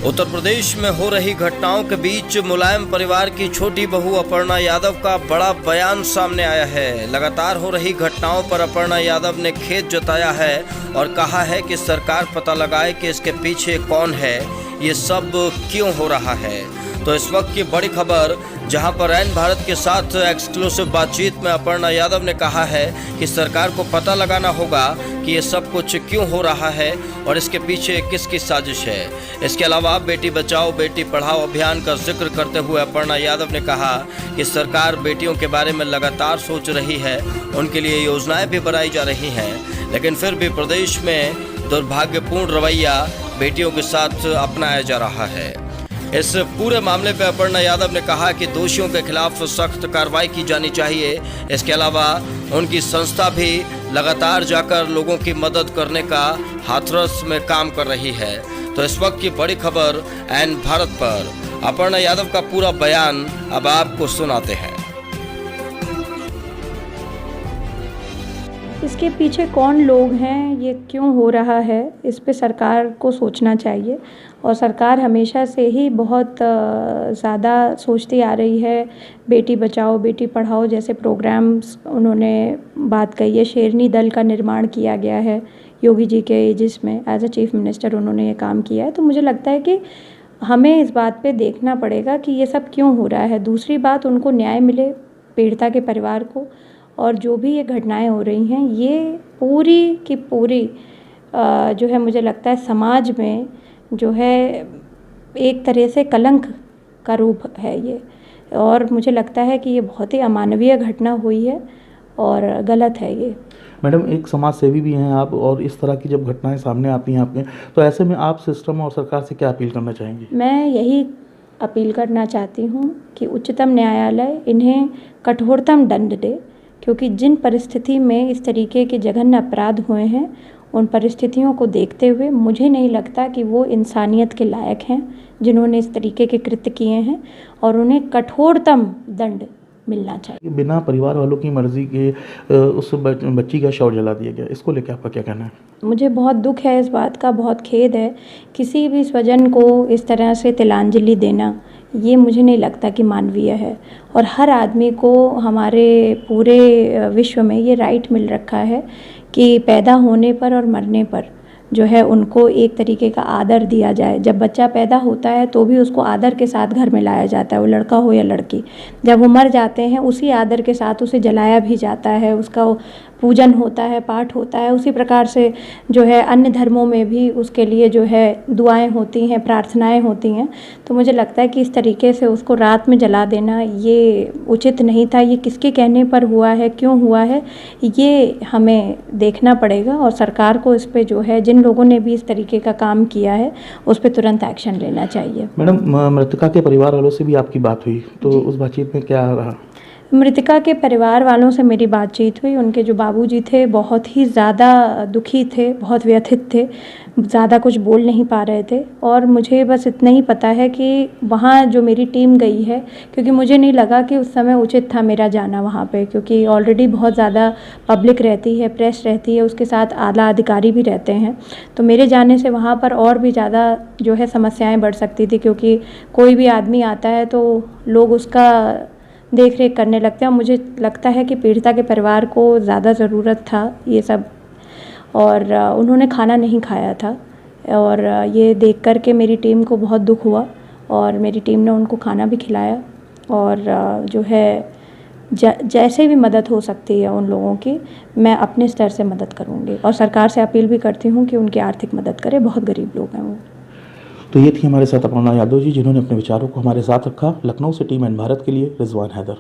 उत्तर प्रदेश में हो रही घटनाओं के बीच मुलायम परिवार की छोटी बहू अपर्णा यादव का बड़ा बयान सामने आया है। लगातार हो रही घटनाओं पर अपर्णा यादव ने खेद जताया है और कहा है कि सरकार पता लगाए कि इसके पीछे कौन है, ये सब क्यों हो रहा है। तो इस वक्त की बड़ी खबर, जहां पर एन भारत के साथ एक्सक्लूसिव बातचीत में अपर्णा यादव ने कहा है कि सरकार को पता लगाना होगा कि ये सब कुछ क्यों हो रहा है और इसके पीछे किसकी साजिश है। इसके अलावा बेटी बचाओ बेटी पढ़ाओ अभियान का जिक्र करते हुए अपर्णा यादव ने कहा कि सरकार बेटियों के बारे में लगातार सोच रही है, उनके लिए योजनाएं भी बनाई जा रही हैं, लेकिन फिर भी प्रदेश में दुर्भाग्यपूर्ण रवैया बेटियों के साथ अपनाया जा रहा है। इस पूरे मामले पर अपर्णा यादव ने कहा कि दोषियों के खिलाफ सख्त कार्रवाई की जानी चाहिए। इसके अलावा उनकी संस्था भी लगातार जाकर लोगों की मदद करने का हाथरस में काम कर रही है। तो इस वक्त की बड़ी खबर एन भारत पर अपर्णा यादव का पूरा बयान अब आपको सुनाते हैं। इसके पीछे कौन लोग हैं, ये क्यों हो रहा है, इस पे सरकार को सोचना चाहिए। और सरकार हमेशा से ही बहुत ज़्यादा सोचती आ रही है। बेटी बचाओ बेटी पढ़ाओ जैसे प्रोग्राम्स उन्होंने बात कही है। शेरनी दल का निर्माण किया गया है योगी जी के जिसमें एज अ चीफ मिनिस्टर उन्होंने ये काम किया है। तो मुझे लगता है कि हमें इस बात पे देखना पड़ेगा कि ये सब क्यों हो रहा है। दूसरी बात, उनको न्याय मिले पीड़िता के परिवार को। और जो भी ये घटनाएं हो रही हैं, ये पूरी की पूरी जो है मुझे लगता है समाज में जो है एक तरह से कलंक का रूप है ये। और मुझे लगता है कि ये बहुत ही अमानवीय घटना हुई है और गलत है ये। मैडम, एक समाज सेवी भी हैं आप, और इस तरह की जब घटनाएं सामने आती हैं आपके, तो ऐसे में आप सिस्टम और सरकार से क्या अपील करना चाहेंगी? मैं यही अपील करना चाहती हूँ कि उच्चतम न्यायालय इन्हें कठोरतम दंड दे, क्योंकि जिन परिस्थिति में इस तरीके के जघन्य अपराध हुए हैं, उन परिस्थितियों को देखते हुए मुझे नहीं लगता कि वो इंसानियत के लायक हैं जिन्होंने इस तरीके के कृत्य किए हैं, और उन्हें कठोरतम दंड मिलना चाहिए। बिना परिवार वालों की मर्जी के उस बच्ची का शव जला दिया गया, इसको लेकर आपका क्या कहना है? मुझे बहुत दुख है इस बात का, बहुत खेद है। किसी भी स्वजन को इस तरह से तिलांजलि देना, ये मुझे नहीं लगता कि मानवीय है। और हर आदमी को हमारे पूरे विश्व में ये राइट मिल रखा है कि पैदा होने पर और मरने पर जो है उनको एक तरीके का आदर दिया जाए। जब बच्चा पैदा होता है तो भी उसको आदर के साथ घर में लाया जाता है, वो लड़का हो या लड़की। जब वो मर जाते हैं उसी आदर के साथ उसे जलाया भी जाता है, उसका पूजन होता है, पाठ होता है। उसी प्रकार से जो है अन्य धर्मों में भी उसके लिए जो है दुआएं होती हैं, प्रार्थनाएं होती हैं। तो मुझे लगता है कि इस तरीके से उसको रात में जला देना ये उचित नहीं था। ये किसके कहने पर हुआ है, क्यों हुआ है, ये हमें देखना पड़ेगा। और सरकार को इस पे जो है, जिन लोगों ने भी इस तरीके का काम किया है, उस पर तुरंत एक्शन लेना चाहिए। मैडम, मृतका के परिवार वालों से भी आपकी बात हुई, तो उस बातचीत में क्या रहा? मृतका के परिवार वालों से मेरी बातचीत हुई। उनके जो बाबूजी थे बहुत ही ज़्यादा दुखी थे, बहुत व्यथित थे, ज़्यादा कुछ बोल नहीं पा रहे थे। और मुझे बस इतना ही पता है कि वहाँ जो मेरी टीम गई है, क्योंकि मुझे नहीं लगा कि उस समय उचित था मेरा जाना वहाँ पे, क्योंकि ऑलरेडी बहुत ज़्यादा पब्लिक रहती है, प्रेस रहती है, उसके साथ आला अधिकारी भी रहते हैं। तो मेरे जाने से वहाँ पर और भी ज़्यादा जो है समस्याएँ बढ़ सकती थी, क्योंकि कोई भी आदमी आता है तो लोग उसका देख रेख करने लगते हैं। मुझे लगता है कि पीड़िता के परिवार को ज़्यादा ज़रूरत था ये सब, और उन्होंने खाना नहीं खाया था। और ये देख कर के मेरी टीम को बहुत दुख हुआ, और मेरी टीम ने उनको खाना भी खिलाया। और जो है जैसे भी मदद हो सकती है उन लोगों की, मैं अपने स्तर से मदद करूँगी। और सरकार से अपील भी करती हूँ कि उनकी आर्थिक मदद करे, बहुत गरीब लोग हैं वो। तो ये थी हमारे साथ अपर्णा यादव जी, जिन्होंने अपने विचारों को हमारे साथ रखा। लखनऊ से टीम एन भारत के लिए रिजवान हैदर।